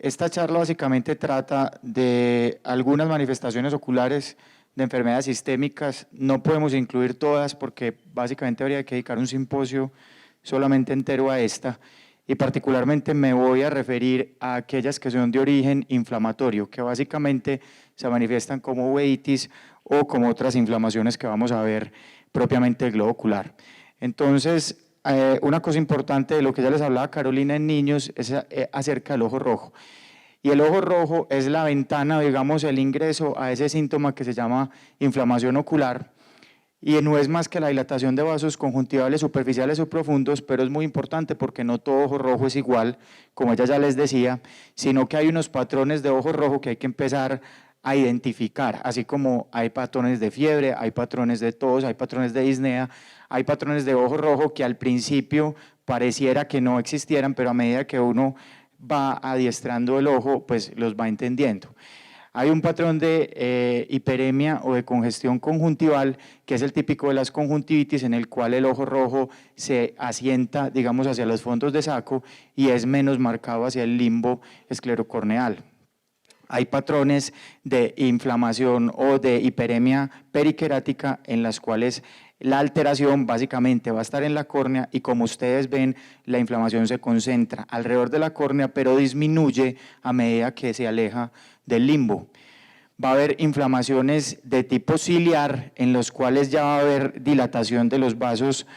Esta charla básicamente trata de algunas manifestaciones oculares de enfermedades sistémicas. No podemos incluir todas porque básicamente habría que dedicar un simposio solamente entero a esta, y particularmente me voy a referir a aquellas que son de origen inflamatorio, que básicamente se manifiestan como uveitis o como otras inflamaciones que vamos a ver propiamente del globo ocular. Entonces, una cosa importante de lo que ya les hablaba Carolina en niños es acerca del ojo rojo. Y el ojo rojo es la ventana, digamos, el ingreso a ese síntoma que se llama inflamación ocular, y no es más que la dilatación de vasos conjuntivales superficiales o profundos, pero es muy importante porque no todo ojo rojo es igual, como ella ya les decía, sino que hay unos patrones de ojo rojo que hay que empezar a identificar, así como hay patrones de fiebre, hay patrones de tos, hay patrones de disnea, hay patrones de ojo rojo que al principio pareciera que no existieran, pero a medida que uno va adiestrando el ojo, pues los va entendiendo. Hay un patrón de hiperemia o de congestión conjuntival, que es el típico de las conjuntivitis, en el cual el ojo rojo se asienta, digamos, hacia los fondos de saco y es menos marcado hacia el limbo esclerocorneal. Hay patrones de inflamación o de hiperemia periquerática en las cuales la alteración básicamente va a estar en la córnea y, como ustedes ven, la inflamación se concentra alrededor de la córnea, pero disminuye a medida que se aleja del limbo. Va a haber inflamaciones de tipo ciliar, en los cuales ya va a haber dilatación de los vasos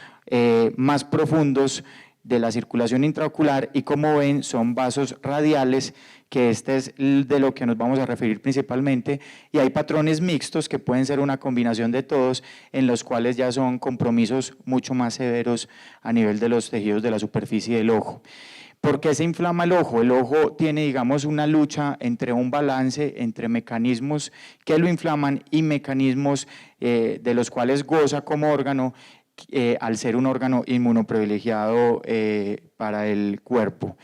más profundos de la circulación intraocular, y como ven son vasos radiales, que este es de lo que nos vamos a referir principalmente, y hay patrones mixtos que pueden ser una combinación de todos, en los cuales ya son compromisos mucho más severos a nivel de los tejidos de la superficie del ojo. ¿Por qué se inflama el ojo? El ojo tiene, digamos, una lucha entre un balance entre mecanismos que lo inflaman y mecanismos de los cuales goza como órgano, al ser un órgano inmunoprivilegiado para el cuerpo.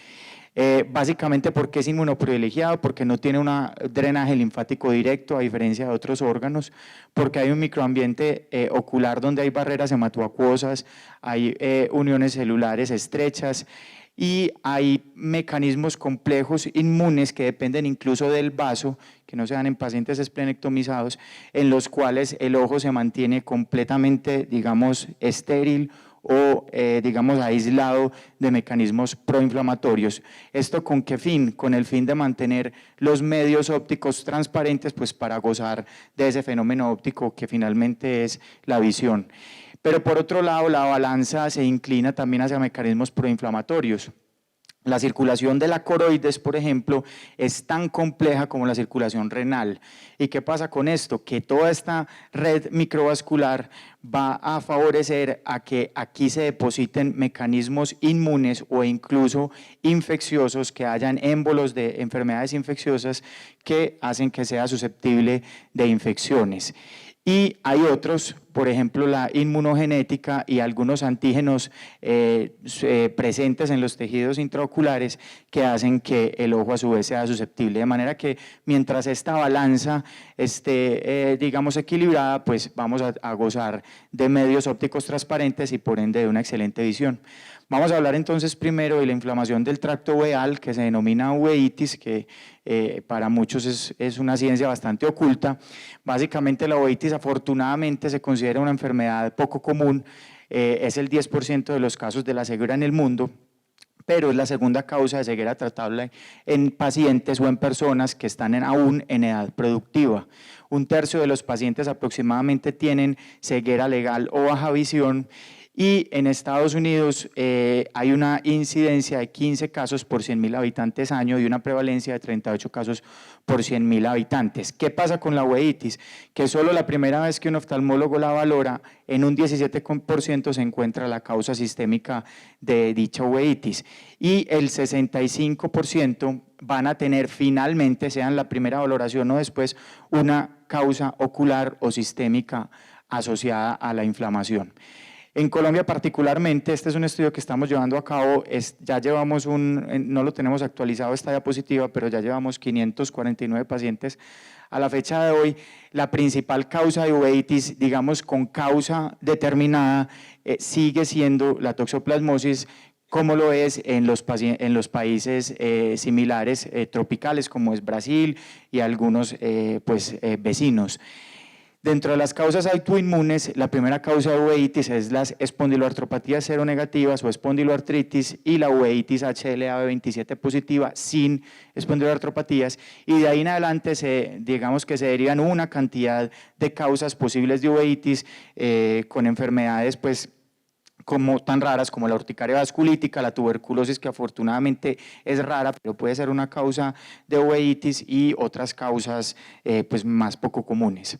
Básicamente, ¿por qué es inmunoprivilegiado? Porque no tiene un drenaje linfático directo, a diferencia de otros órganos, porque hay un microambiente ocular donde hay barreras hematoacuosas, hay uniones celulares estrechas, y hay mecanismos complejos inmunes que dependen incluso del vaso, que no se dan en pacientes esplenectomizados, en los cuales el ojo se mantiene completamente, digamos, estéril o digamos aislado de mecanismos proinflamatorios. ¿Esto con qué fin? Con el fin de mantener los medios ópticos transparentes, pues para gozar de ese fenómeno óptico que finalmente es la visión. Pero por otro lado, la balanza se inclina también hacia mecanismos proinflamatorios. La circulación de la coroides, por ejemplo, es tan compleja como la circulación renal. ¿Y qué pasa con esto? Que toda esta red microvascular va a favorecer a que aquí se depositen mecanismos inmunes o incluso infecciosos, que hayan émbolos de enfermedades infecciosas que hacen que sea susceptible de infecciones. Y hay otros, por ejemplo, la inmunogenética y algunos antígenos presentes en los tejidos intraoculares, que hacen que el ojo a su vez sea susceptible. De manera que mientras esta balanza esté, digamos, equilibrada, pues vamos a gozar de medios ópticos transparentes y por ende de una excelente visión. Vamos a hablar entonces primero de la inflamación del tracto uveal, que se denomina uveitis, que para muchos es una ciencia bastante oculta. Básicamente la uveitis afortunadamente se considera una enfermedad poco común, es el 10% de los casos de la ceguera en el mundo, pero es la segunda causa de ceguera tratable en pacientes o en personas que están aún en edad productiva. Un tercio de los pacientes aproximadamente tienen ceguera legal o baja visión, y en Estados Unidos hay una incidencia de 15 casos por 100.000 habitantes año y una prevalencia de 38 casos por 100.000 habitantes. ¿Qué pasa con la uveitis? Que solo la primera vez que un oftalmólogo la valora, en un 17% se encuentra la causa sistémica de dicha uveitis, y el 65% van a tener finalmente, sea en la primera valoración o después, una causa ocular o sistémica asociada a la inflamación. En Colombia particularmente, este es un estudio que estamos llevando a cabo, ya llevamos no lo tenemos actualizado esta diapositiva, pero ya llevamos 549 pacientes a la fecha de hoy. La principal causa de uveitis, digamos con causa determinada, sigue siendo la toxoplasmosis, como lo es en los países similares tropicales, como es Brasil y algunos vecinos. Dentro de las causas autoinmunes, la primera causa de uveitis es las espondiloartropatías seronegativas o espondiloartritis y la uveitis HLA-B27 positiva sin espondiloartropatías, y de ahí en adelante digamos que se derivan una cantidad de causas posibles de uveitis con enfermedades como tan raras como la urticaria vasculítica, la tuberculosis, que afortunadamente es rara, pero puede ser una causa de uveitis, y otras causas más poco comunes.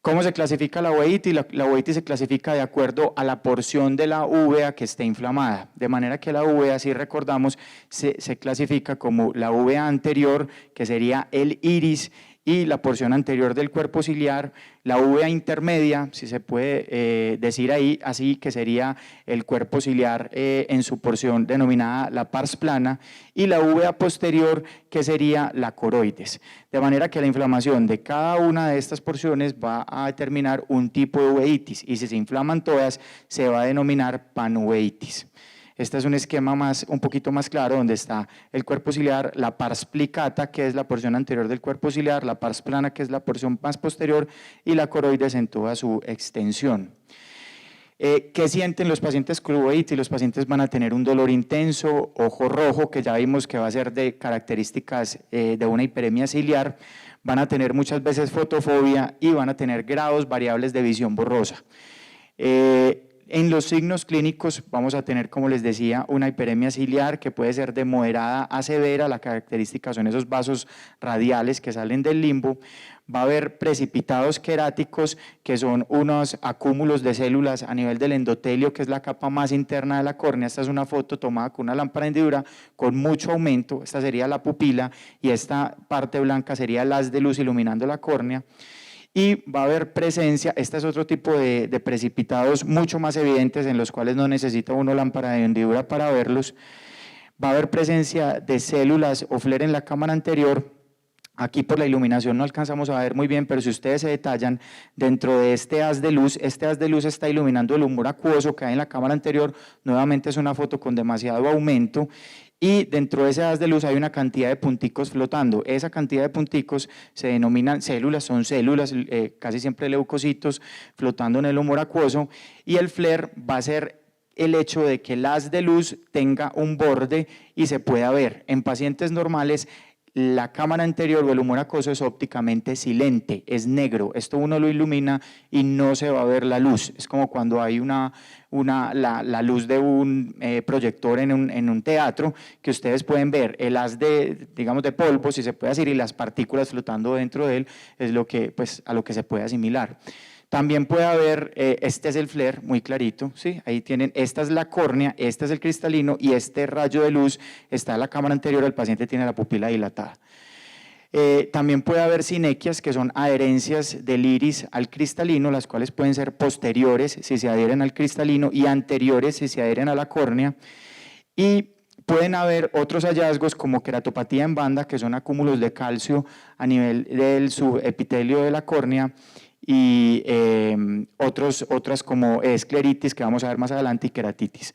¿Cómo se clasifica la uveitis? La uveitis se clasifica de acuerdo a la porción de la uvea que esté inflamada, de manera que la uvea, si recordamos, se clasifica como la uvea anterior, que sería el iris, y la porción anterior del cuerpo ciliar, la uvea intermedia, si se puede decir ahí, así que sería el cuerpo ciliar en su porción denominada la pars plana, y la uvea posterior, que sería la coroides. De manera que la inflamación de cada una de estas porciones va a determinar un tipo de uveitis, y si se inflaman todas, se va a denominar panuveitis. Este es un esquema un poquito más claro, donde está el cuerpo ciliar, la pars plicata, que es la porción anterior del cuerpo ciliar, la pars plana, que es la porción más posterior, y la coroides en toda su extensión. ¿Qué sienten los pacientes con uveitis? Los pacientes van a tener un dolor intenso, ojo rojo, que ya vimos que va a ser de características de una hiperemia ciliar, van a tener muchas veces fotofobia y van a tener grados variables de visión borrosa. En los signos clínicos vamos a tener, como les decía, una hiperemia ciliar que puede ser de moderada a severa. La característica son esos vasos radiales que salen del limbo. Va a haber precipitados queráticos, que son unos acúmulos de células a nivel del endotelio, que es la capa más interna de la córnea. Esta es una foto tomada con una lámpara de hendidura con mucho aumento. Esta sería la pupila y esta parte blanca sería el haz de luz iluminando la córnea. Y va a haber presencia, este es otro tipo de precipitados mucho más evidentes, en los cuales no necesita uno lámpara de hendidura para verlos. Va a haber presencia de células o flare en la cámara anterior. Aquí por la iluminación no alcanzamos a ver muy bien, pero si ustedes se detallan, dentro de este haz de luz está iluminando el humor acuoso que hay en la cámara anterior. Nuevamente es una foto con demasiado aumento, y dentro de ese haz de luz hay una cantidad de punticos flotando. Esa cantidad de punticos se denominan células, son células, casi siempre leucocitos, flotando en el humor acuoso, y el flare va a ser el hecho de que el haz de luz tenga un borde y se pueda ver. En pacientes normales, la cámara anterior o el humor acuoso es ópticamente silente, es negro. Esto uno lo ilumina y no se va a ver la luz. Es como cuando hay la luz de un proyector en un teatro, que ustedes pueden ver el haz de polvo, si se puede decir, y las partículas flotando dentro de él, es a lo que se puede asimilar. También puede haber, este es el flare, muy clarito, ¿sí? Ahí tienen, esta es la córnea, este es el cristalino, y este rayo de luz está en la cámara anterior, el paciente tiene la pupila dilatada. También puede haber sinequias, que son adherencias del iris al cristalino, las cuales pueden ser posteriores si se adhieren al cristalino y anteriores si se adhieren a la córnea. Y pueden haber otros hallazgos como queratopatía en banda, que son acúmulos de calcio a nivel del subepitelio de la córnea, y otras como escleritis, que vamos a ver más adelante, y queratitis.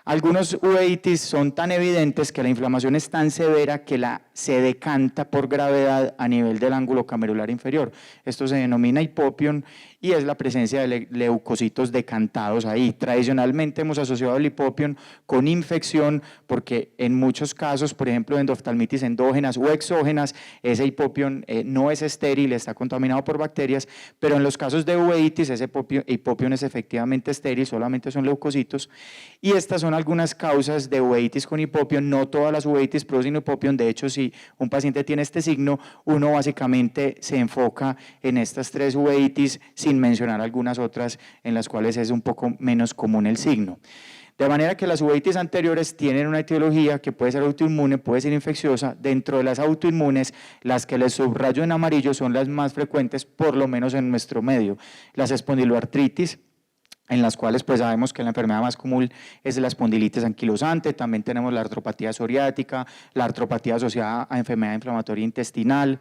Algunos uveitis son tan evidentes que la inflamación es tan severa que se decanta por gravedad a nivel del ángulo camerular inferior. Esto se denomina hipopion y es la presencia de leucocitos decantados ahí. Tradicionalmente hemos asociado el hipopion con infección, porque en muchos casos, por ejemplo, endoftalmitis endógenas o exógenas, ese hipopion no es estéril, está contaminado por bacterias, pero en los casos de uveitis ese hipopion es efectivamente estéril, solamente son leucocitos. Y estas son algunas causas de uveitis con hipopion. No todas las uveitis producen hipopion. De hecho, si un paciente tiene este signo, uno básicamente se enfoca en estas 3 uveitis, sin mencionar algunas otras en las cuales es un poco menos común el signo. De manera que las uveitis anteriores tienen una etiología que puede ser autoinmune, puede ser infecciosa. Dentro de las autoinmunes, las que les subrayo en amarillo son las más frecuentes, por lo menos en nuestro medio. Las espondiloartritis, en las cuales pues sabemos que la enfermedad más común es la espondilitis anquilosante. También tenemos la artropatía psoriática, la artropatía asociada a enfermedad inflamatoria intestinal,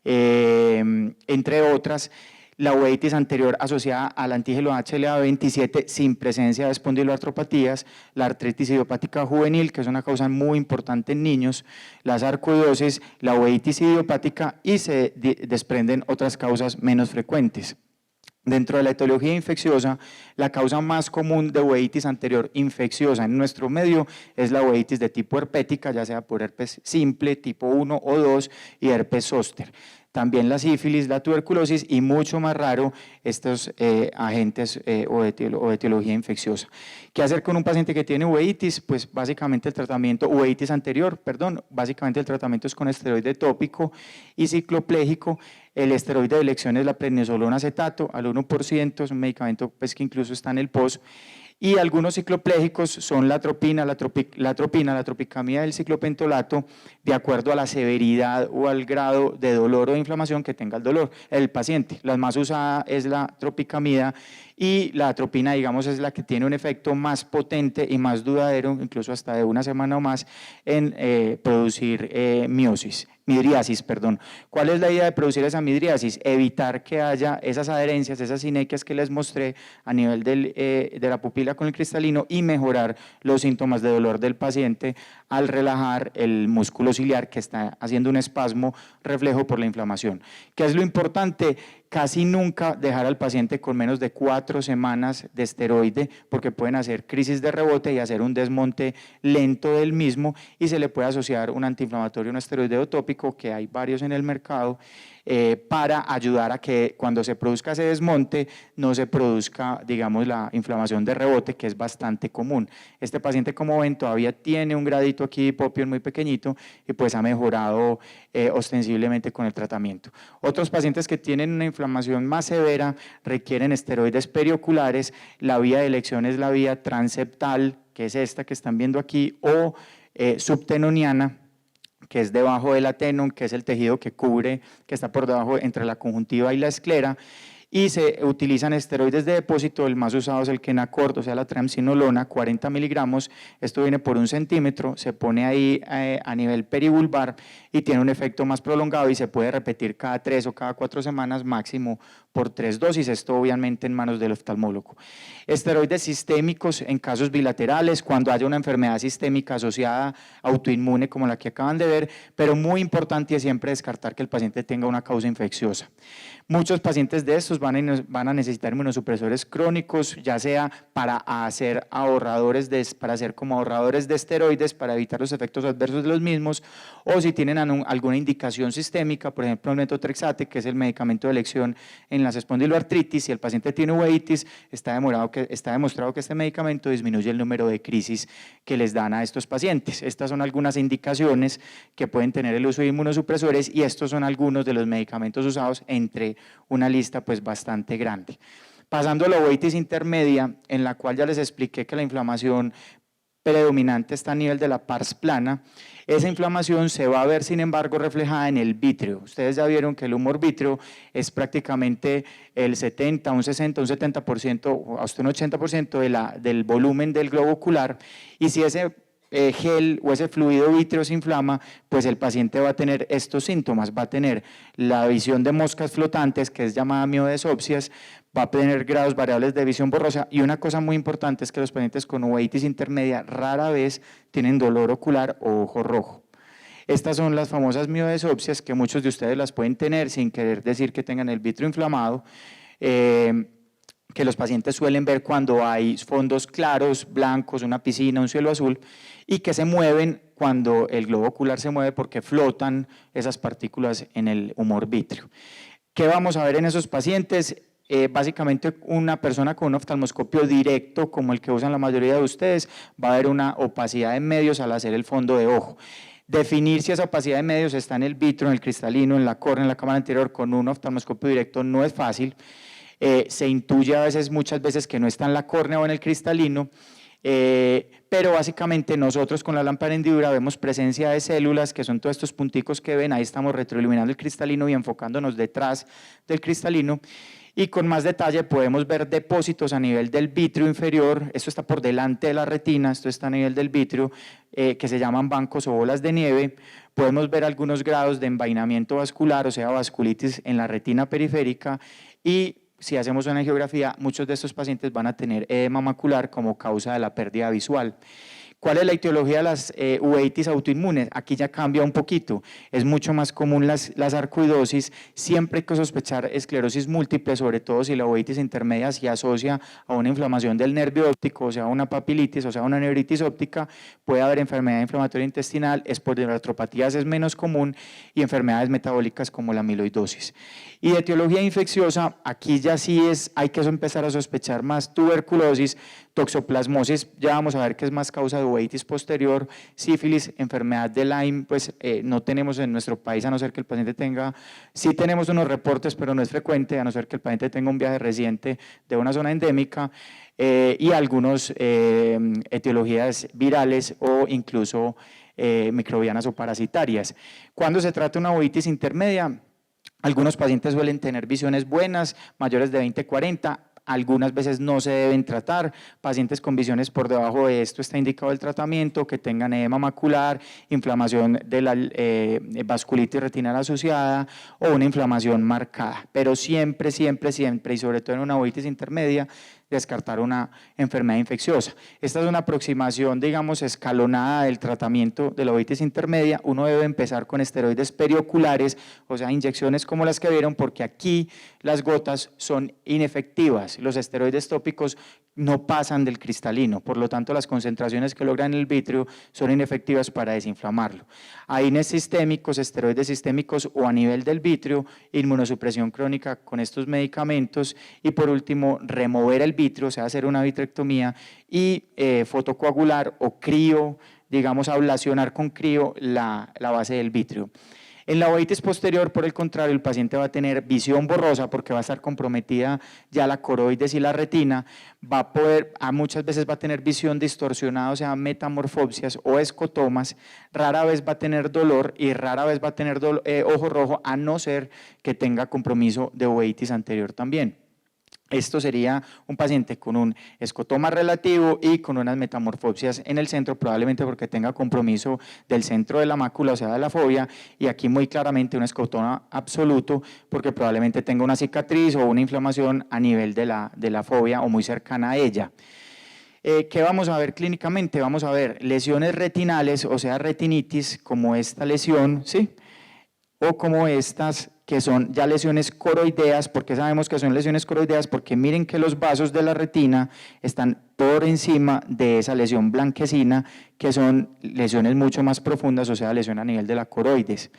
entre otras. la uveitis anterior asociada al antígeno HLA-27 sin presencia de espondiloartropatías, la artritis idiopática juvenil, que es una causa muy importante en niños, la sarcoidosis, la uveitis idiopática y se desprenden otras causas menos frecuentes. Dentro de la etiología infecciosa, la causa más común de uveitis anterior infecciosa en nuestro medio es la uveitis de tipo herpética, ya sea por herpes simple, tipo 1 o 2 y herpes zóster. También la sífilis, la tuberculosis y mucho más raro estos agentes o etiología infecciosa. ¿Qué hacer con un paciente que tiene uveitis? Pues básicamente el tratamiento, uveitis anterior, perdón, básicamente el tratamiento es con esteroide tópico y cicloplégico. El esteroide de elección es la prednisolona acetato al 1%, es un medicamento pues, que incluso está en el POS. Y algunos cicloplégicos son la atropina, la tropicamida del ciclopentolato, de acuerdo a la severidad o al grado de dolor o de inflamación que tenga el paciente. La más usada es la tropicamida y la atropina, digamos, es la que tiene un efecto más potente y más duradero, incluso hasta de una semana o más, en producir midriasis, perdón. ¿Cuál es la idea de producir esa midriasis? Evitar que haya esas adherencias, esas sinequias que les mostré a nivel de la pupila con el cristalino y mejorar los síntomas de dolor del paciente al relajar el músculo ciliar que está haciendo un espasmo reflejo por la inflamación. ¿Qué es lo importante? Casi nunca dejar al paciente con menos de 4 semanas de esteroide porque pueden hacer crisis de rebote y hacer un desmonte lento del mismo y se le puede asociar un antiinflamatorio, un esteroide tópico, que hay varios en el mercado, para ayudar a que cuando se produzca ese desmonte no se produzca, digamos, la inflamación de rebote, que es bastante común. Este paciente, como ven, todavía tiene un gradito aquí de hipopión muy pequeñito y pues ha mejorado ostensiblemente con el tratamiento. Otros pacientes que tienen una inflamación más severa requieren esteroides perioculares. La vía de elección es la vía transeptal, que es esta que están viendo aquí, o subtenoniana, que es debajo del atenon, que es el tejido que cubre, que está por debajo entre la conjuntiva y la esclera, y se utilizan esteroides de depósito. El más usado es el Kenacort, o sea la triamcinolona, 40 miligramos, esto viene por 1 centímetro, se pone ahí a nivel perivulvar y tiene un efecto más prolongado y se puede repetir cada 3 o cada 4 semanas máximo por 3 dosis, esto obviamente en manos del oftalmólogo. Esteroides sistémicos en casos bilaterales, cuando haya una enfermedad sistémica asociada autoinmune como la que acaban de ver, pero muy importante es siempre descartar que el paciente tenga una causa infecciosa. Muchos pacientes de estos van a necesitar inmunosupresores crónicos, ya sea para hacer como ahorradores de esteroides para evitar los efectos adversos de los mismos, o si tienen alguna indicación sistémica, por ejemplo el metotrexate, que es el medicamento de elección en las espondiloartritis. Si el paciente tiene uveitis, está demostrado que este medicamento disminuye el número de crisis que les dan a estos pacientes. Estas son algunas indicaciones que pueden tener el uso de inmunosupresores y estos son algunos de los medicamentos usados entre una lista pues bastante grande. Pasando a la uveitis intermedia, en la cual ya les expliqué que la inflamación predominante está a nivel de la pars plana, esa inflamación se va a ver sin embargo reflejada en el vítreo. Ustedes ya vieron que el humor vítreo es prácticamente el 70, un 60, un 70%, hasta un 80% del volumen del globo ocular, y si ese gel o ese fluido vítreo se inflama, pues el paciente va a tener estos síntomas, va a tener la visión de moscas flotantes, que es llamada miodesopsias, va a tener grados variables de visión borrosa, y una cosa muy importante es que los pacientes con uveitis intermedia rara vez tienen dolor ocular o ojo rojo. Estas son las famosas miodesopsias que muchos de ustedes las pueden tener sin querer decir que tengan el vítreo inflamado, que los pacientes suelen ver cuando hay fondos claros, blancos, una piscina, un cielo azul, y que se mueven cuando el globo ocular se mueve porque flotan esas partículas en el humor vítreo. ¿Qué vamos a ver en esos pacientes? Básicamente una persona con un oftalmoscopio directo, como el que usan la mayoría de ustedes, va a haber una opacidad en medios al hacer el fondo de ojo. Definir si esa opacidad de medios está en el vitro, en el cristalino, en la córnea, en la cámara anterior, con un oftalmoscopio directo no es fácil. Se intuye muchas veces que no está en la córnea o en el cristalino, pero básicamente nosotros con la lámpara hendidura vemos presencia de células, que son todos estos punticos que ven, ahí estamos retroiluminando el cristalino y enfocándonos detrás del cristalino, y con más detalle podemos ver depósitos a nivel del vítreo inferior, esto está por delante de la retina, esto está a nivel del vítreo, que se llaman bancos o bolas de nieve. Podemos ver algunos grados de envainamiento vascular, o sea, vasculitis en la retina periférica, y si hacemos una angiografía, muchos de estos pacientes van a tener edema macular como causa de la pérdida visual. ¿Cuál es la etiología de las uveitis autoinmunes? Aquí ya cambia un poquito, es mucho más común la sarcoidosis, siempre hay que sospechar esclerosis múltiple, sobre todo si la uveitis intermedia se asocia a una inflamación del nervio óptico, o sea, una papilitis, o sea, una neuritis óptica, puede haber enfermedad inflamatoria intestinal, espondiloneuropatías es menos común y enfermedades metabólicas como la amiloidosis. Y de etiología infecciosa, aquí ya sí hay que empezar a sospechar más tuberculosis, toxoplasmosis, ya vamos a ver que es más causa de uveitis posterior, sífilis, enfermedad de Lyme, pues no tenemos en nuestro país, a no ser que el paciente tenga, sí tenemos unos reportes, pero no es frecuente, a no ser que el paciente tenga un viaje reciente de una zona endémica, y algunas etiologías virales o incluso microbianas o parasitarias. Cuando se trata de una uveitis intermedia, algunos pacientes suelen tener visiones buenas, mayores de 20-40, algunas veces no se deben tratar, pacientes con visiones por debajo de esto está indicado el tratamiento, que tengan edema macular, inflamación de la vasculitis retinal asociada o una inflamación marcada, pero siempre, siempre, siempre y sobre todo en una uveitis intermedia, descartar una enfermedad infecciosa. Esta es una aproximación, digamos, escalonada del tratamiento de la uveitis intermedia. Uno debe empezar con esteroides perioculares, o sea, inyecciones como las que vieron, porque aquí las gotas son inefectivas. Los esteroides tópicos no pasan del cristalino, por lo tanto las concentraciones que logran en el vítreo son inefectivas para desinflamarlo. AINES sistémicos, esteroides sistémicos o a nivel del vítreo, inmunosupresión crónica con estos medicamentos y por último remover el vítreo, o sea hacer una vitrectomía y fotocoagular o crío, digamos ablacionar con crío la base del vítreo. En la uveitis posterior, por el contrario, el paciente va a tener visión borrosa porque va a estar comprometida ya la coroides y la retina, muchas veces va a tener visión distorsionada, o sea, metamorfopsias o escotomas, rara vez va a tener dolor y rara vez va a tener ojo rojo, a no ser que tenga compromiso de uveitis anterior también. Esto sería un paciente con un escotoma relativo y con unas metamorfopsias en el centro, probablemente porque tenga compromiso del centro de la mácula, o sea, de la fovea, y aquí muy claramente un escotoma absoluto, porque probablemente tenga una cicatriz o una inflamación a nivel de la fovea o muy cercana a ella. ¿Qué vamos a ver clínicamente? Vamos a ver lesiones retinales, o sea, retinitis, como esta lesión, ¿sí? O como estas que son ya lesiones coroideas. ¿Por qué sabemos que son lesiones coroideas? Porque miren que los vasos de la retina están por encima de esa lesión blanquecina, que son lesiones mucho más profundas, o sea, lesión a nivel de la coroides.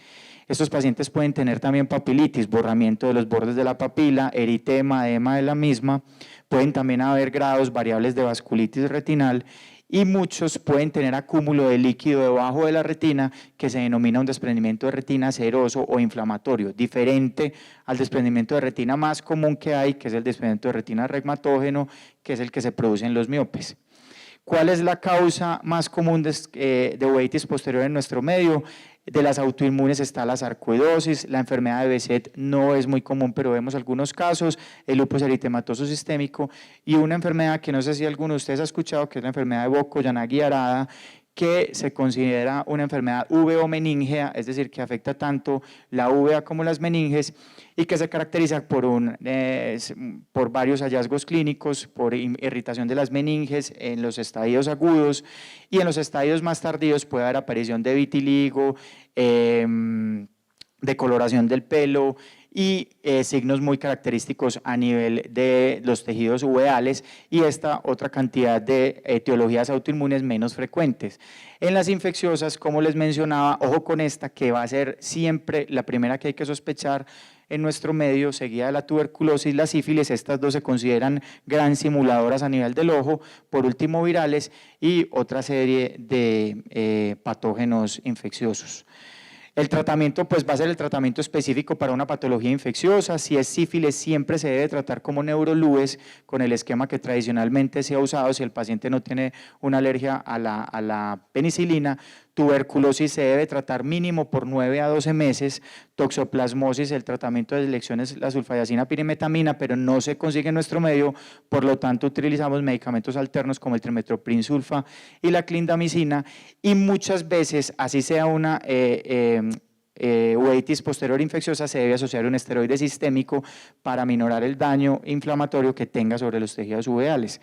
Estos pacientes pueden tener también papilitis, borramiento de los bordes de la papila, eritema, edema de la misma, pueden también haber grados variables de vasculitis retinal y muchos pueden tener acúmulo de líquido debajo de la retina que se denomina un desprendimiento de retina seroso o inflamatorio, diferente al desprendimiento de retina más común que hay, que es el desprendimiento de retina regmatógeno, que es el que se produce en los miopes. ¿Cuál es la causa más común de uveitis posterior en nuestro medio? De las autoinmunes está la sarcoidosis, la enfermedad de Behçet no es muy común, pero vemos algunos casos, el lupus eritematoso sistémico y una enfermedad que no sé si alguno de ustedes ha escuchado, que es la enfermedad de Burkitt-Yamanagi-Arada, que se considera una enfermedad uveo-meningea, es decir, que afecta tanto la uvea como las meninges y que se caracteriza por varios hallazgos clínicos, por irritación de las meninges en los estadios agudos y en los estadios más tardíos puede haber aparición de vitiligo, decoloración del pelo y signos muy característicos a nivel de los tejidos uveales y esta otra cantidad de etiologías autoinmunes menos frecuentes. En las infecciosas, como les mencionaba, ojo con esta que va a ser siempre la primera que hay que sospechar en nuestro medio, seguida de la tuberculosis, la sífilis, estas dos se consideran gran simuladoras a nivel del ojo, por último virales y otra serie de patógenos infecciosos. El tratamiento pues va a ser el tratamiento específico para una patología infecciosa. Si es sífilis siempre se debe tratar como neurolúes con el esquema que tradicionalmente se ha usado. Si el paciente no tiene una alergia a la penicilina, Tuberculosis se debe tratar mínimo por 9 a 12 meses. Toxoplasmosis, el tratamiento de elección es la sulfadiazina pirimetamina, pero no se consigue en nuestro medio, por lo tanto utilizamos medicamentos alternos como el trimestoprim sulfa y la clindamicina, y muchas veces, así sea una uveitis posterior infecciosa, se debe asociar un esteroide sistémico para minorar el daño inflamatorio que tenga sobre los tejidos uveales.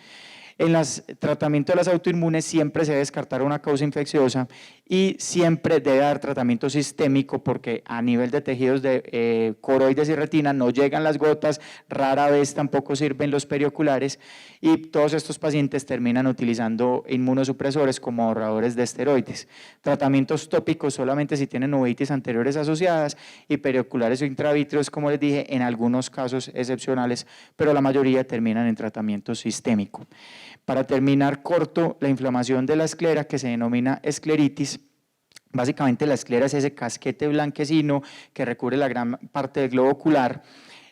En el tratamiento de las autoinmunes siempre se debe descartar una causa infecciosa y siempre debe dar tratamiento sistémico, porque a nivel de tejidos de coroides y retina no llegan las gotas, rara vez tampoco sirven los perioculares, y todos estos pacientes terminan utilizando inmunosupresores como ahorradores de esteroides. Tratamientos tópicos solamente si tienen uveitis anteriores asociadas, y perioculares o intravítreos, como les dije, en algunos casos excepcionales, pero la mayoría terminan en tratamiento sistémico. Para terminar corto, la inflamación de la esclera, que se denomina escleritis. Básicamente la esclera es ese casquete blanquecino que recubre la gran parte del globo ocular,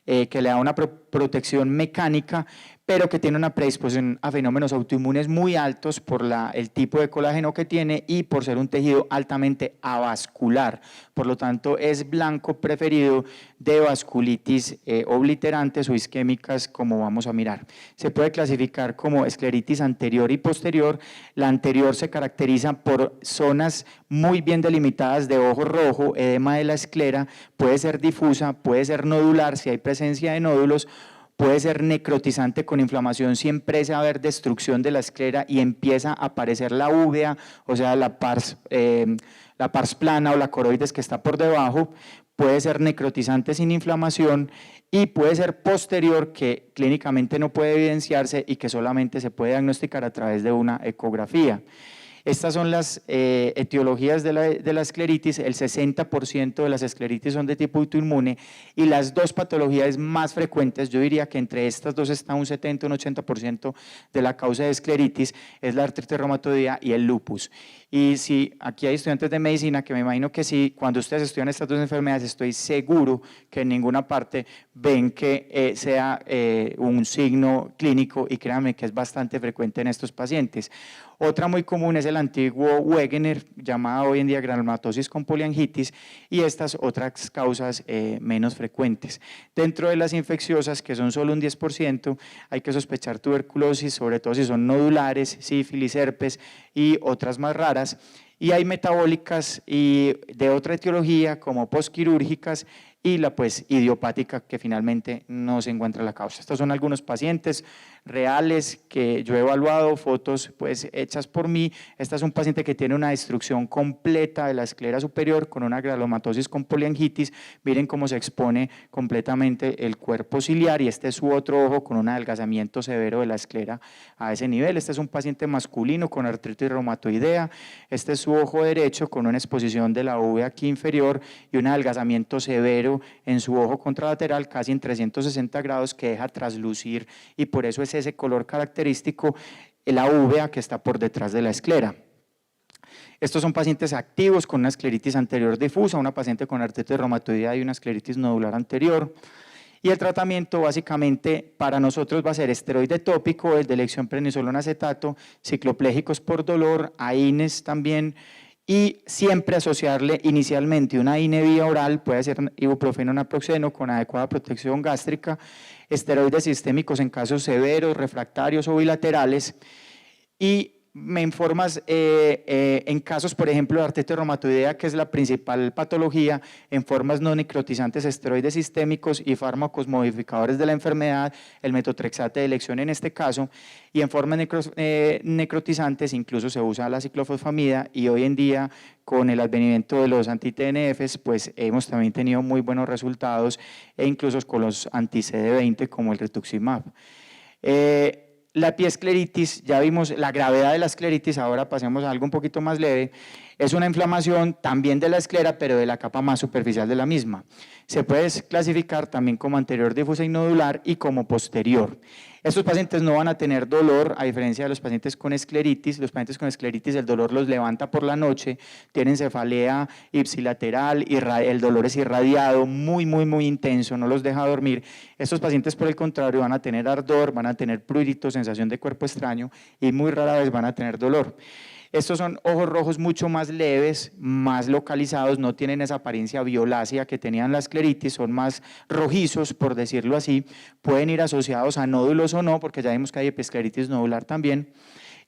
que le da una protección mecánica, pero que tiene una predisposición a fenómenos autoinmunes muy altos por el tipo de colágeno que tiene y por ser un tejido altamente avascular. Por lo tanto, es blanco preferido de vasculitis obliterantes o isquémicas, como vamos a mirar. Se puede clasificar como escleritis anterior y posterior. La anterior se caracteriza por zonas muy bien delimitadas de ojo rojo, edema de la esclera, puede ser difusa, puede ser nodular si hay presencia de nódulos, puede ser necrotizante con inflamación si empieza a haber destrucción de la esclera y empieza a aparecer la úvea, o sea, la pars plana o la coroides que está por debajo. Puede ser necrotizante sin inflamación y puede ser posterior, que clínicamente no puede evidenciarse y que solamente se puede diagnosticar a través de una ecografía. Estas son las etiologías de la escleritis. El 60% de las escleritis son de tipo autoinmune, y las dos patologías más frecuentes, yo diría que entre estas dos está un 70, un 80% de la causa de escleritis, es la artritis reumatoidea y el lupus. Y si aquí hay estudiantes de medicina, que me imagino que sí, cuando ustedes estudian estas dos enfermedades, estoy seguro que en ninguna parte ven que sea un signo clínico, y créanme que es bastante frecuente en estos pacientes. Otra muy común es el antiguo Wegener, llamada hoy en día granulomatosis con poliangitis, y estas otras causas menos frecuentes. Dentro de las infecciosas, que son solo un 10%, hay que sospechar tuberculosis, sobre todo si son nodulares, sífilis, herpes y otras más raras. Y hay metabólicas y de otra etiología, como postquirúrgicas, y la idiopática, que finalmente no se encuentra la causa. Estos son algunos pacientes reales que yo he evaluado, fotos hechas por mí. Esta es un paciente que tiene una destrucción completa de la esclera superior con una granulomatosis con poliangitis. Miren cómo se expone completamente el cuerpo ciliar, y este es su otro ojo con un adelgazamiento severo de la esclera a ese nivel. Este es un paciente masculino con artritis reumatoidea. Este es su ojo derecho con una exposición de la uvea aquí inferior y un adelgazamiento severo en su ojo contralateral, casi en 360 grados, que deja traslucir, y por eso es ese color característico, la uvea que está por detrás de la esclera. Estos son pacientes activos con una escleritis anterior difusa, una paciente con artritis reumatoidea y una escleritis nodular anterior. Y el tratamiento básicamente para nosotros va a ser esteroide tópico, el de elección prednisolona acetato, cicloplégicos por dolor, AINES también, y siempre asociarle inicialmente una INE vía oral, puede ser ibuprofeno, naproxeno con adecuada protección gástrica, esteroides sistémicos en casos severos, refractarios o bilaterales. Y me informas en casos, por ejemplo, de artritis reumatoidea, que es la principal patología, en formas no necrotizantes, esteroides sistémicos y fármacos modificadores de la enfermedad, el metotrexate de elección en este caso, y en formas necrotizantes incluso se usa la ciclofosfamida, y hoy en día con el advenimiento de los anti-TNFs, hemos también tenido muy buenos resultados, e incluso con los anti-CD20 como el rituximab. La epiescleritis, ya vimos la gravedad de la escleritis, ahora pasemos a algo un poquito más leve. Es una inflamación también de la esclera, pero de la capa más superficial de la misma. Se puede clasificar también como anterior difusa y nodular y como posterior. Estos pacientes no van a tener dolor, a diferencia de los pacientes con escleritis. Los pacientes con escleritis, el dolor los levanta por la noche, tienen cefalea ipsilateral, el dolor es irradiado, muy intenso, no los deja dormir. Estos pacientes, por el contrario, van a tener ardor, van a tener prurito, sensación de cuerpo extraño, y muy rara vez van a tener dolor. Estos son ojos rojos mucho más leves, más localizados, no tienen esa apariencia violácea que tenían la escleritis, son más rojizos, por decirlo así, pueden ir asociados a nódulos o no, porque ya vimos que hay epiescleritis nodular también.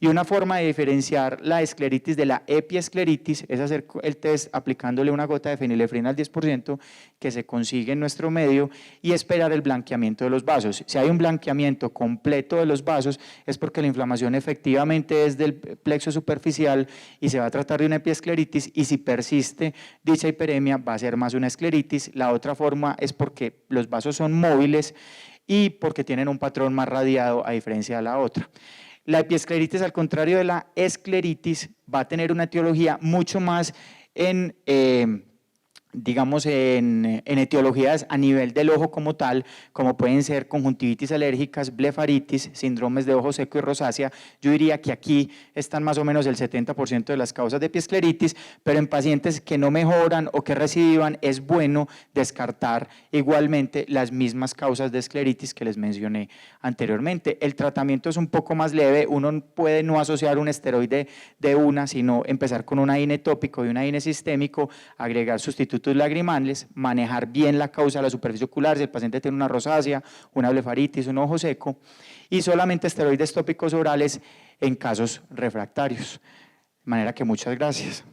Y una forma de diferenciar la escleritis de la epiescleritis es hacer el test aplicándole una gota de fenilefrina al 10% que se consigue en nuestro medio y esperar el blanqueamiento de los vasos. Si hay un blanqueamiento completo de los vasos es porque la inflamación efectivamente es del plexo superficial y se va a tratar de una epiescleritis, y si persiste dicha hiperemia va a ser más una escleritis. La otra forma es porque los vasos son móviles y porque tienen un patrón más radiado a diferencia de la otra. La epiescleritis, al contrario de la escleritis, va a tener una etiología mucho más digamos, en etiologías a nivel del ojo como tal, como pueden ser conjuntivitis alérgicas, blefaritis, síndromes de ojo seco y rosácea. Yo diría que aquí están más o menos el 70% de las causas de epiescleritis, pero en pacientes que no mejoran o que recidivan es bueno descartar igualmente las mismas causas de escleritis que les mencioné anteriormente. El tratamiento es un poco más leve, uno puede no asociar un esteroide de una, sino empezar con un AINE tópico y un AINE sistémico, agregar sustitutos lagrimales, manejar bien la causa de la superficie ocular, si el paciente tiene una rosácea, una blefaritis, un ojo seco, y solamente esteroides tópicos orales en casos refractarios. De manera que muchas gracias.